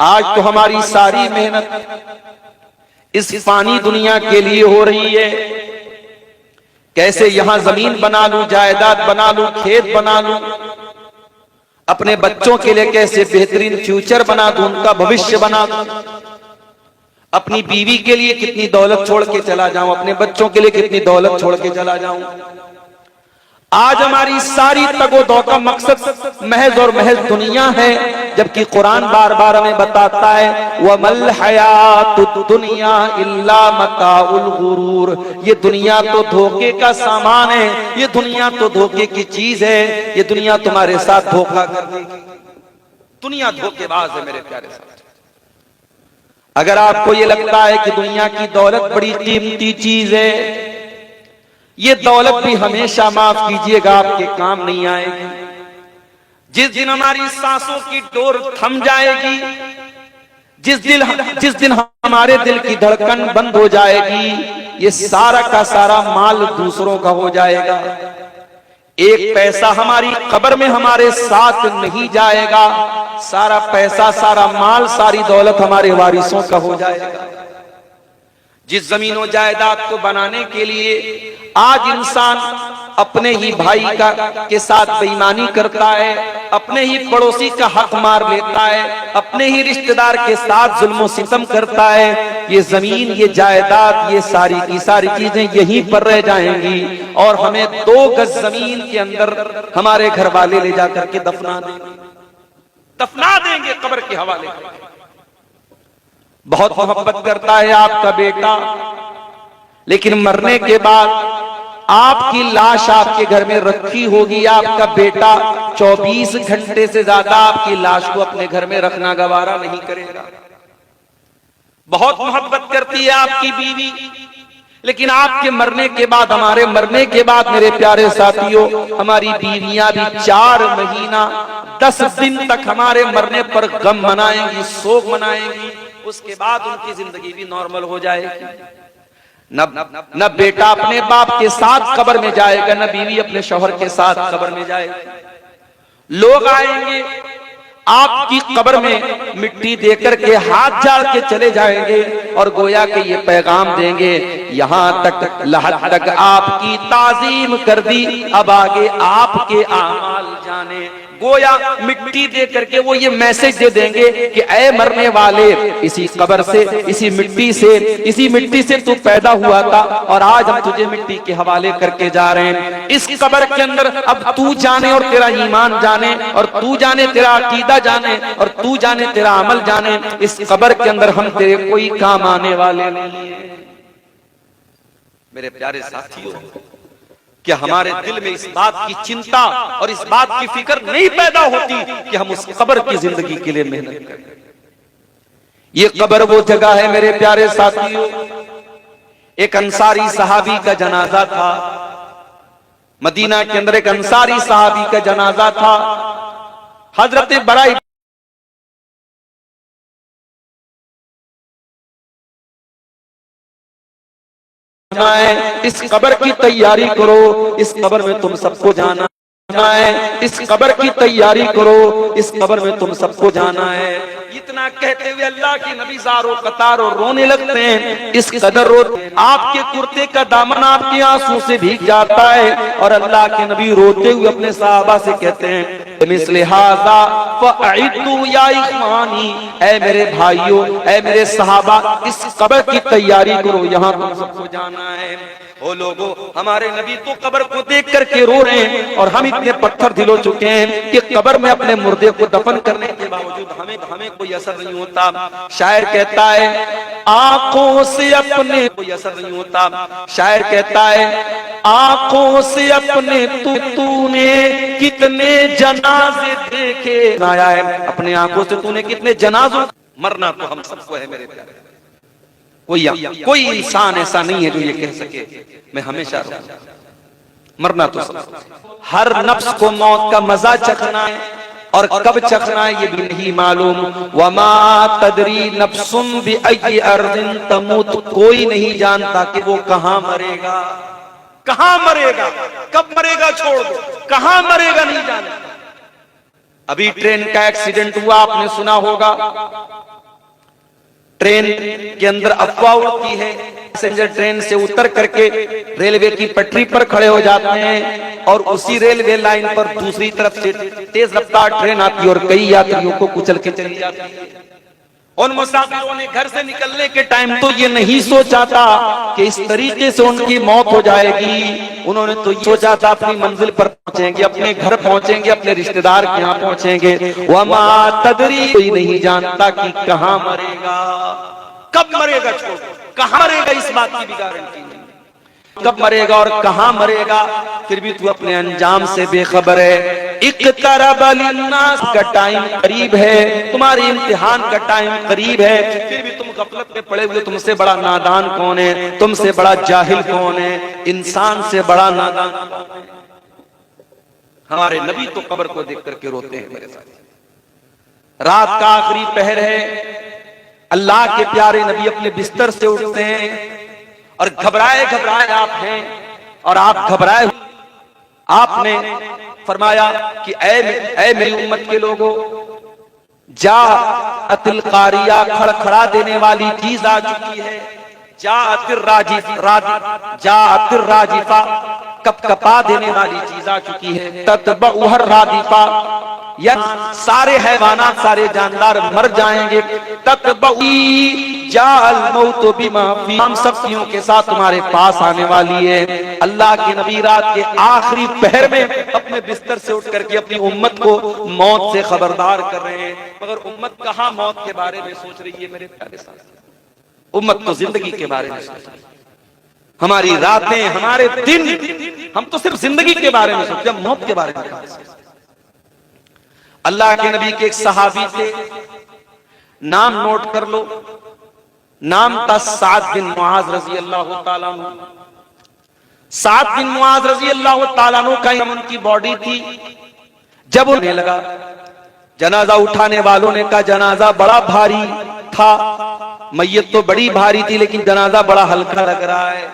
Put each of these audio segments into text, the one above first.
आज तो हमारी सारी मेहनत इस फानी दुनिया के लिए हो रही है। कैसे यहां जमीन बना लूं, जायदाद बना लूं, खेत बना लूं, अपने बच्चों के लिए कैसे बेहतरीन फ्यूचर बना दूं, उनका भविष्य बना दूं, अपनी बीवी के लिए कितनी दौलत छोड़ के चला जाऊं, अपने बच्चों के लिए कितनी दौलत छोड़ के चला जाऊं। आज हमारी सारी तगोदौ का मकसद महज और महज दुनिया है, जबकि कुरान बार बार हमें बताता है वमल हयातुद दुनिया इल्ला मताउल गुरूर। ये दुनिया तो धोखे का सामान है, ये दुनिया तो धोखे की चीज है, ये दुनिया तुम्हारे साथ धोखा करने की दुनिया धोखेबाज है मेरे प्यारे साथ। अगर आपको ये लगता है कि दुनिया की दौलत बड़ी कीमती चीज है, ये दौलत भी हमेशा माफ कीजिएगा आपके काम नहीं आएगी। जिस दिन हमारी सांसों की डोर थम जाएगी, जिस दिन हमारे दिल की धड़कन बंद हो जाएगी, ये सारा का सारा माल दूसरों का हो जाएगा। एक पैसा हमारी कब्र में हमारे साथ नहीं जाएगा, सारा पैसा, सारा माल, सारी दौलत हमारे वारिसों का हो जाएगा। जिस जमीनों जायदाद को बनाने के लिए आज इंसान अपने ही भाई के साथ बेईमानी करता है, अपने ही पड़ोसी का हक मार लेता है, अपने ही रिश्तेदार के साथ जुल्म सितम करता है, ये जमीन, ये जायदाद, ये सारी की सारी चीजें यहीं पर रह जाएंगी और हमें 2 गज जमीन के अंदर हमारे घर वाले ले जाकर के दफना देंगे कब्र के हवाले। बहुत मोहब्बत करता है आपका बेटा, लेकिन मरने के बाद आपकी लाश आपके घर में रखी होगी, आपका बेटा 24 घंटे से ज्यादा आपकी लाश को अपने घर में रखना गवारा नहीं करेगा। बहुत मोहब्बत करती है आपकी बीवी, लेकिन आपके मरने के बाद, हमारे मरने के बाद मेरे प्यारे साथियों, हमारी बीवियां भी 4 महीना 10 दिन तक हमारे मरने पर गम मनाएंगी, शोक मनाएंगी। उसके बाद उनकी जिंदगी भी नॉर्मल हो जाएगी। न बेटा अपने बाप के साथ कब्र में जाएगा, न बीवी अपने शौहर के साथ कब्र में जाएगी। लोग आएंगे आपकी कब्र में मिट्टी देकर के हाथ झाड़ के चले जाएंगे और गोया के ये पैगाम देंगे, यहां तक लहद तक आपकी ताजीम कर दी, अब आगे आपके आमाल जाने। गोया मिट्टी दे करके वो ये मैसेज दे देंगे कि ऐ मरने वाले, इसी कब्र से, इसी मिट्टी से तू पैदा हुआ था और आज हम तुझे मिट्टी के हवाले करके जा रहे हैं। इस कब्र के अंदर अब तू जाने और तेरा ईमान जाने, और तू जाने तेरा अकीदा जाने, और तू जाने तेरा अमल जाने। इस कब्र के अंदर हम तेरे कोई काम आने वाले नहीं है। मेरे प्यारे साथियों, क्या हमारे दिल में इस बात की चिंता और इस बात की फिक्र नहीं पैदा होती कि हम उस कब्र की जिंदगी के लिए मेहनत करें? ये कब्र वो जगह है मेरे प्यारे साथियों। एक अंसारी सहाबी का जनाजा था, मदीना के अंदर एक अंसारी सहाबी का जनाजा था। हजरत बरा इस कब्र की तैयारी करो, इस कब्र में तुम सबको जाना है, इस कब्र की तैयारी करो, इस कब्र में तुम सबको जाना है। इतना कहते हुए अल्लाह के नबी ज़ारो कतार और रोने लगते हैं। इस कदर रो, आपके कुर्ते का दामन आपके आंसू से भीग जाता है और अल्लाह के नबी रोते हुए अपने सहाबा से कहते हैं, मिस्ले हाज़ा फ़अइदू या इख़वानी, ऐ मेरे भाइयों, ऐ मेरे सहाबा, इस कब्र की तैयारी करो, यहाँ तुम सबको जाना है। ओ लोगों, हमारे नबी तो कब्र को देख करके रो रहे हैं और हम इतने पत्थर दिल हो चुके हैं कि कब्र में अपने मुर्दे को दफन करने के बावजूद हमें कोई असर नहीं होता। शायर कहता है आंखों से अपने कोई असर नहीं होता। शायर कहता है आंखों से अपने तूने कितने जनाजे देखे, आया है अपने आंखों से तूने कितने जनाजों। मरना तो हम सबको है मेरे प्यारे, कोई इंसान ऐसा नहीं है जो ये कह सके मैं हमेशा रहूंगा। मरना तो सब, हर नफ्स को मौत का मजा चखना है और कब चखना है ये भी नहीं मालूम। वमा तदरी नफ्सुम बिअय्यि अर्दिन तमूत, कोई नहीं जानता कि वो कहां मरेगा, कहां मरेगा, कब मरेगा छोड़ दो, कहां मरेगा नहीं जानता। अभी ट्रेन का एक्सीडेंट हुआ, आपने सुना होगा, ट्रेन के अंदर अफवाह उड़ती है, पैसेंजर ट्रेन से उतर करके रेलवे की पटरी पर खड़े हो जाते हैं और उसी रेलवे लाइन पर दूसरी तरफ से तेज रफ्तार ट्रेन आती है और कई यात्रियों को कुचल के चली जाती है। उन मुसाफिरों ने घर से निकलने के टाइम तो ये नहीं सोचा था कि इस तरीके से उनकी मौत हो जाएगी। उन्होंने तो ये सोचा था अपनी मंजिल पर पहुंचेंगे, अपने घर पहुंचेंगे, अपने रिश्तेदार के यहाँ पहुंचेंगे। वमा तदरी, कोई नहीं जानता कि कहाँ मरेगा, कब मरेगा, छोड़ कहाँ मरेगा, इस बात की भी गारंटी नहीं, कब मरेगा और कहाँ मरेगा। फिर भी तू अपने अंजाम से बेखबर है। इक़्तरब लिन्नास का टाइम करीब है, तुम्हारे इम्तिहान का टाइम करीब है, फिर भी तुम गफलत में पड़े हुए। तुमसे बड़ा नादान कौन है, तुमसे बड़ा जाहिल कौन है, इंसान से बड़ा नादान कौन है। हमारे नबी तो कब्र को देख करके रोते हैं मेरे साथ। रात का आखिरी पहर है, अल्लाह के प्यारे नबी अपने बिस्तर से उठते हैं और घबराए घबराए आप हैं और आप घबराए। आपने फरमाया कि ऐ मेरी उम्मत के लोगों, जाअतिल कारिया, खड़खड़ा देने वाली चीज आ चुकी है। जाअतिर राजिफा, कपकपा देने वाली चीज आ चुकी है। ततबउहर रादिफा, या सारे हैवानात, सारे जानदार मर जाएंगे। ततबई जाल मौत बिमा फी, हम सख्तियों के साथ तुम्हारे पास आने वाली है। अल्लाह के नबी रात के आखिरी पहर में अपने बिस्तर से उठ करके अपनी उम्मत को मौत से खबरदार कर रहे हैं। मगर उम्मत कहाँ मौत के बारे में सोच रही है मेरे प्यारे साथी। उम्मत तो जिंदगी के बारे में सोच रही है। हमारी रातें, हमारे दिन, हम तो सिर्फ जिंदगी के बारे में सोचते हैं, मौत के बारे में। अल्लाह के नबी के एक सहाबी थे, नाम नोट कर लो, नाम था साद बिन मुआज रजी अल्लाह ताला अन्हु। साद बिन मुआज रजी अल्लाह ताला अन्हु का उनकी बॉडी थी। जब उन्हें लगा, जनाजा उठाने वालों ने कहा जनाजा बड़ा भारी था, मैयत तो बड़ी भारी थी लेकिन जनाजा बड़ा हल्का लग रहा है।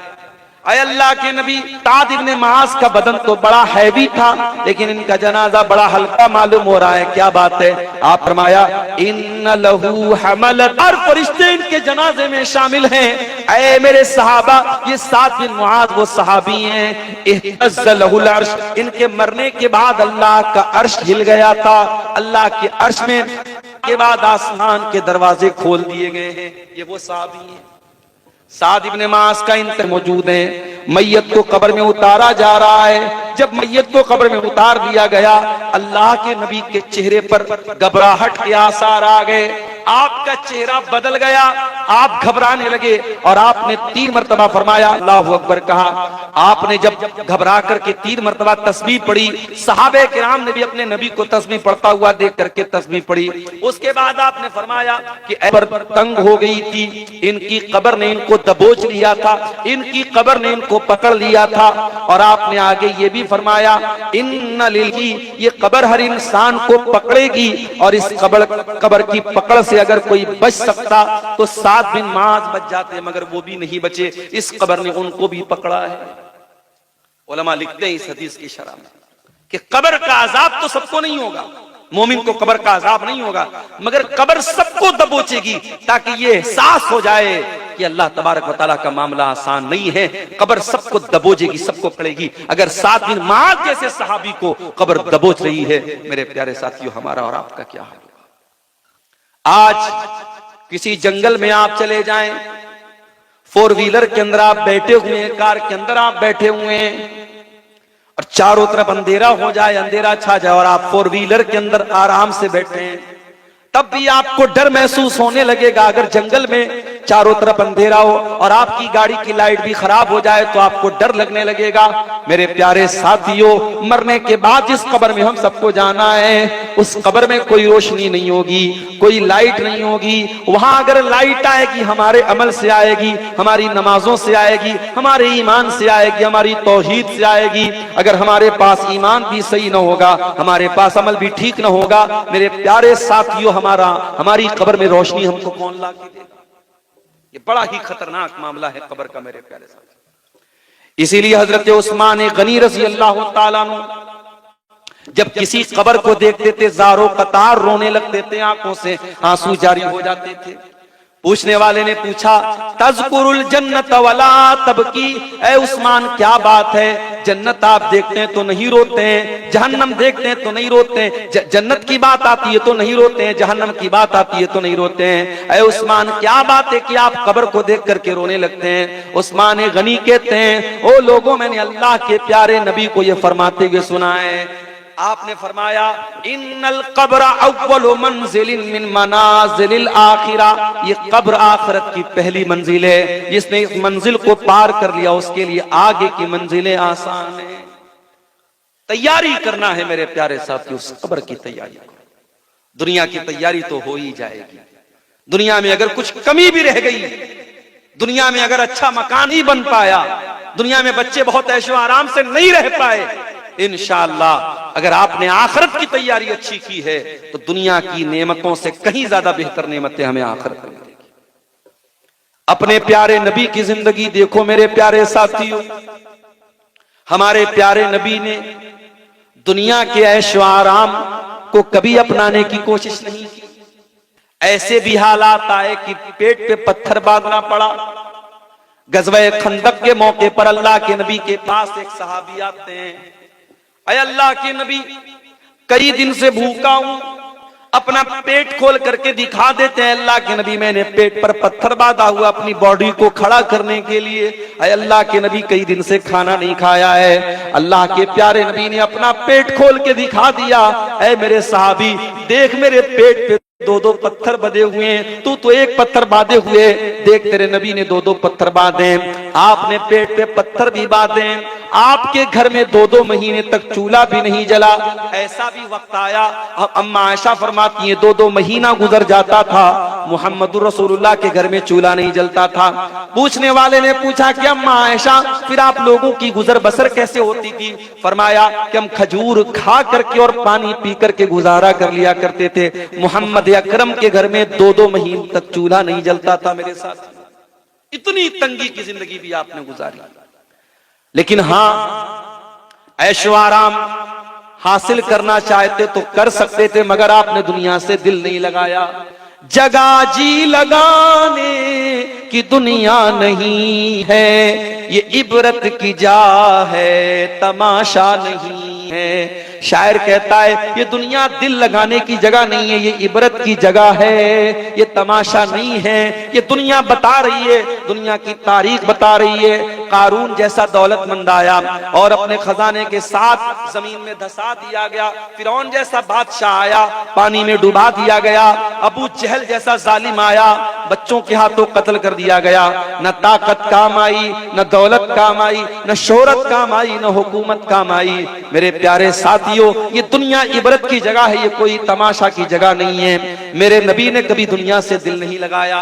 अय अल्लाह के नबी, साद इब्ने मुआज का बदन तो बड़ा हैवी था लेकिन इनका जनाजा बड़ा हल्का मालूम हो रहा है, क्या बात है। आप फरमाया इन्न लहू हमलत, और फरिश्ते इनके जनाजे में शामिल हैं। ऐ मेरे सहाबा, ये साद बिन मुआज वो सहाबी हैं, इhtazza लहुल अर्श, इनके मरने के बाद अल्लाह का अर्श हिल गया था। अल्लाह के अर्श में के बाद आसमान के दरवाजे खोल दिए गए हैं। ये वो सहाबी हैं। साद इब्ने मुआज का इंतकाल मौजूद है। मैयत को कब्र में उतारा जा रहा है। जब मैयत को कब्र में उतार दिया गया, अल्लाह के नबी के चेहरे पर घबराहट के आसार आ गए। आपका चेहरा बदल गया, आप घबराने लगे और आपने 3 मरतबा फरमाया अल्लाहु अकबर कहा। आपने जब घबरा करके 3 मरतबा तस्बीह पढ़ी, सहाबे किराम ने भी अपने नबी को तस्बीह पढ़ता हुआ देख करके तस्बीह पढ़ी। उसके बाद आपने फरमाया कि कब्र तंग हो गई थी, इनकी कब्र ने इनको दबोच लिया था, इनकी कब्र ने इनको पकड़ लिया था। और आपने आगे ये भी फरमाया इन्ना लिल्की, ये कब्र हर इंसान को पकड़ेगी और इस कब्र की पकड़ से अगर कोई बच सकता तो साद बिन मुआज बच जाते, मगर वो भी नहीं बचे, इस कब्र ने उनको भी पकड़ा है। उलमा लिखते हैं इस हदीस की शरह में कि कब्र का अजाब तो सबको नहीं होगा, मोमिन को कब्र का अजाब नहीं होगा, मगर कब्र सबको दबोचेगी ताकि ये एहसास हो जाए कि अल्लाह तबारक व तआला का मामला आसान नहीं है। कब्र सबको दबोचेगी, सबको पड़ेगी। अगर साद बिन मुआज जैसे सहाबी को कब्र दबोच रही है, मेरे प्यारे साथियों, हमारा और आपका क्या हाल होगा। आज किसी जंगल में आप चले जाएं, 4 व्हीलर के अंदर आप बैठे हुए हैं, कार के अंदर आप बैठे हुए हैं और चारों तरफ अंधेरा हो जाए, अंधेरा छा जाए और आप 4 व्हीलर के अंदर आराम से बैठे हैं, तब भी आपको डर महसूस होने लगेगा। अगर जंगल में चारों तरफ अंधेरा हो और आपकी गाड़ी की लाइट भी खराब हो जाए तो आपको डर लगने लगेगा। मेरे प्यारे साथियों, मरने के बाद जिस कब्र में हम सबको जाना है, उस कब्र में कोई रोशनी नहीं होगी, कोई लाइट नहीं होगी। वहां अगर लाइट आएगी, हमारे अमल से आएगी, हमारी नमाजों से आएगी, हमारे ईमान से आएगी, हमारी तौहीद से आएगी। अगर हमारे पास ईमान भी सही न होगा, हमारे पास अमल भी ठीक न होगा, मेरे प्यारे साथियों, हमारी कब्र में रोशनी हमको कौन ला के देगा। ये बड़ा ही खतरनाक मामला है कब्र का, मेरे प्यारे साथी। इसीलिए हजरत उस्मान गनी रज़ी अल्लाह ताला अन्हु जब किसी कब्र को देखते थे, ज़ारो कतार रोने लगते थे, आंखों से आंसू जारी हो जाते थे। पूछने वाले ने पूछा, तज़कुरुल जन्नत वला तबकी, ऐ उस्मान क्या बात है, जन्नत आप देखते हैं तो नहीं रोते हैं, जहन्नम देखते हैं तो नहीं रोते हैं, जन्नत की बात आती है तो नहीं रोते हैं, जहन्नम की बात आती है तो नहीं रोते हैं। ऐ उस्मान क्या बात है कि आप कब्र को देख करके रोने लगते हैं। उस्मान गनी कहते हैं, ओ लोगों, मैंने अल्लाह के प्यारे नबी को यह फरमाते हुए सुना है, आपने फरमाया, इन्नल कब्र अव्वलु मंजिलिन मिन मनाजिलिल आखिरा, ये कब्र आखिरत की पहली मंजिल है, जिसने इस मंजिल को पार कर लिया उसके लिए आगे की मंजिलें आसान है। तैयारी करना है मेरे प्यारे साथियों, उस कब्र की तैयारी। दुनिया की तैयारी तो हो ही जाएगी, दुनिया में अगर कुछ कमी भी रह गई, दुनिया में अगर अच्छा मकान ही बन पाया, दुनिया में बच्चे बहुत ऐशो आराम से नहीं रह पाए, इंशाअल्लाह अगर आपने आखिरत की तैयारी अच्छी की है तो दुनिया की नेमतों से कहीं ज्यादा बेहतर नेमतें हमें आखिरत में मिलेंगी। अपने प्यारे नबी की जिंदगी देखो मेरे प्यारे साथियों, हमारे प्यारे नबी ने दुनिया के ऐशो आराम को कभी अपनाने की कोशिश नहीं की। ऐसे भी हालात आए कि पेट पे पत्थर बांधना पड़ा। गज़वे खंदक के मौके पर अल्लाह के नबी के पास एक सहाबी आते हैं, अय अल्लाह के नबी, कई दिन से भूखा हूं, अपना पेट खोल करके दिखा देते हैं। अल्लाह के नबी, मैंने पेट पर पत्थर बांधा हुआ अपनी बॉडी को खड़ा करने के लिए। अय अल्लाह के नबी, कई दिन से खाना नहीं खाया है। अल्लाह के प्यारे नबी ने अपना पेट खोल के दिखा दिया, ऐ मेरे सहाबी, देख मेरे पेट पे दो दो पत्थर बंधे हुए हैं, तू तो एक पत्थर बांधे हुए, देख तेरे नबी ने दो दो पत्थर बांधे, आपने पेट पे पत्थर भी बांधे, आपके घर में 2-2 महीने तक चूल्हा भी नहीं जला। ऐसा भी वक्त आया, अम्मा आयशा फरमाती है, 2-2 महीना गुजर जाता था, मुहम्मदुर रसूलुल्लाह के घर में चूल्हा नहीं जलता था। पूछने वाले ने पूछा कि अम्मा आयशा, फिर आप लोगों की गुजर बसर कैसे होती थी? फरमाया कि हम खजूर खा करके और पानी पी करके गुजारा कर लिया करते थे। मोहम्मद अकरम के घर में 2-2 महीने तक चूल्हा नहीं जलता था। मेरे साथ इतनी तंगी की जिंदगी भी आपने गुजारी, लेकिन हां, ऐशो आराम हासिल करना चाहते तो कर सकते थे, मगर आपने दुनिया से दिल नहीं लगाया। जगा जी लगाने की दुनिया नहीं है, ये इबरत की जा है, तमाशा नहीं है। शायर कहता है, ये दुनिया दिल लगाने की जगह नहीं है, ये इबरत की जगह है, ये तमाशा नहीं है। ये दुनिया बता रही है, दुनिया की तारीख बता रही है। कारून जैसा दौलतमंद आया और अपने खजाने के साथ जमीन में धसा दिया गया। फिरौन जैसा बादशाह आया, पानी में डुबा दिया गया। अबू जहल जैसा जालिम आया, बच्चों के हाथों कत्ल कर दिया गया। न ताकत काम आई, न दौलत काम आई, न शोहरत काम आई, न हुकूमत काम आई। मेरे प्यारे साथियों, ये दुनिया इबरत की जगह है, ये कोई तमाशा की जगह नहीं है। मेरे नबी ने कभी दुनिया से दिल नहीं लगाया।